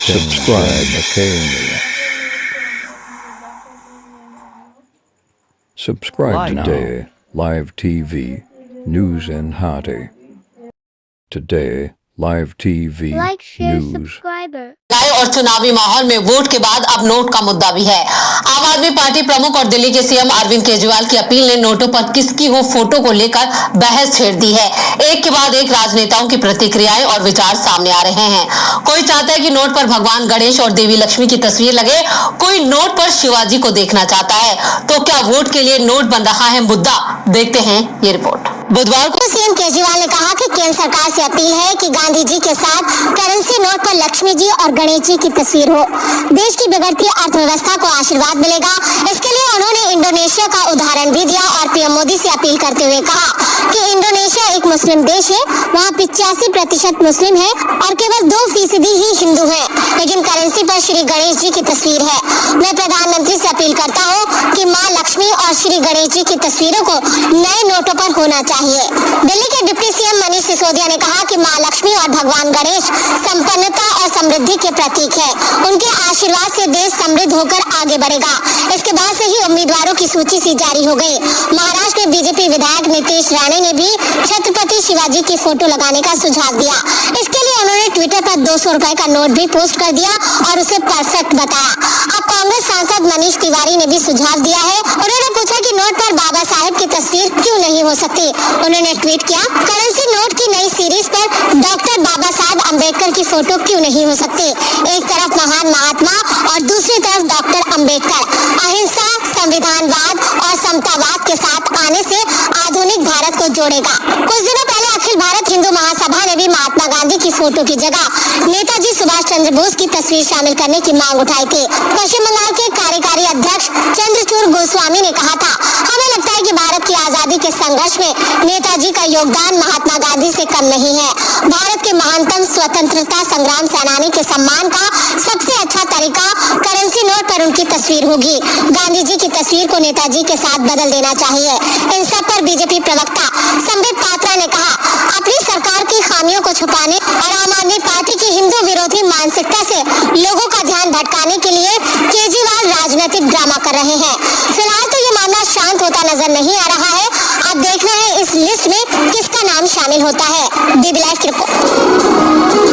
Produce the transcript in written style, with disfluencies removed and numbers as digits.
Subscribe today, Live TV, News and Hearty. Today, Live TV, Like, share, News. subscriber. और चुनावी माहौल में vote के बाद अब नोट का मुद्दा भी है। आम आदमी पार्टी प्रमुख और दिल्ली के सीएम अरविंद केजरीवाल की अपील ने नोटों पर किसकी हो फोटो को लेकर बहस छेड़ दी है। एक के बाद एक राजनेताओं की प्रतिक्रियाएं और विचार सामने आ रहे हैं। कोई चाहता है कि नोट पर भगवान गणेश और देवी लक्ष्मी की तस्वीर लगे, कोई नोट पर शिवाजी को देखना चाहता है। तो क्या वोट के लिए नोट बन रहा है मुद्दा? देखते हैं ये रिपोर्ट। बुधवार को सीएम केजरीवाल ने कहा कि केंद्र सरकार से अपील है कि गांधी जी के साथ करेंसी नोट पर लक्ष्मी जी और गणेश जी की तस्वीर हो। देश की बिगड़ती अर्थव्यवस्था को आशीर्वाद मिलेगा। इसके लिए उन्होंने इंडोनेशिया का उदाहरण भी दिया और पीएम मोदी से अपील करते हुए कहा कि इंडोनेशिया एक मुस्लिम देश है, वहाँ 85% मुस्लिम है और केवल 2% ही हिंदू है, लेकिन करेंसी पर श्री गणेश जी की तस्वीर है। मैं प्रधानमंत्री से अपील करता हूँ कि माँ लक्ष्मी और श्री गणेश जी की तस्वीरों को नए नोटों पर होना चाहिए। दिल्ली के डिप्टी सीएम मनीष सिसोदिया ने कहा कि माँ लक्ष्मी और भगवान गणेश संपन्नता और समृद्धि के प्रतीक है। उनके आशीर्वाद से देश समृद्ध होकर आगे बढ़ेगा। इसके बाद से ही उम्मीदवारों की सूची सी जारी हो गई। महाराष्ट्र में बीजेपी विधायक नीतीश राणे ने भी छत्रपति शिवाजी की फोटो लगाने का सुझाव दिया। इसके लिए उन्होंने ट्विटर पर 200 रुपए का नोट भी पोस्ट कर दिया और उसे परफेक्ट बताया। अब कांग्रेस सांसद मनीष तिवारी ने भी सुझाव दिया है। उन्होंने पूछा कि नोट पर बाबा साहेब की तस्वीर क्यों नहीं हो सकती। उन्होंने ट्वीट किया, करेंसी नोट की नई सीरीज पर डॉक्टर बाबा साहेब अम्बेडकर की फोटो क्यों नहीं हो सकती। एक तरफ महान महात्मा और दूसरी तरफ डॉक्टर अम्बेडकर अहिंसा, संविधानवाद और समतावाद के साथ आने से आधुनिक भारत को जोड़ेगा। कुछ दिनों पहले अखिल भारत हिंदू महासभा ने भी महात्मा गांधी की फोटो की जगह नेताजी सुभाष चंद्र बोस की तस्वीर शामिल करने की मांग उठाई थी। पश्चिम बंगाल के कार्यकारी अध्यक्ष चंद्रचूड़ गोस्वामी ने कहा था, हमें लगता है कि भारत की आजादी के संघर्ष में नेताजी का योगदान महात्मा गांधी से कम नहीं है। भारत के महानतम स्वतंत्रता संग्राम सेनानी के सम्मान का सबसे अच्छा तरीका करेंसी नोट पर उनकी तस्वीर होगी। गांधी जी की तस्वीर को नेताजी के साथ बदल देना चाहिए। इन सब पर बीजेपी प्रवक्ता संबित पात्रा ने कहा, अपनी सरकार की खामियों को छुपाने और आम आदमी पार्टी की हिंदू विरोधी मानसिकता से लोगों का ध्यान भटकाने के लिए केजरीवाल राजनीतिक ड्रामा कर रहे हैं। फिलहाल तो ये मामला शांत होता नजर नहीं आ रहा है। अब देखना है इस लिस्ट में किसका नाम शामिल होता है। डीबी लाइव की रिपोर्ट।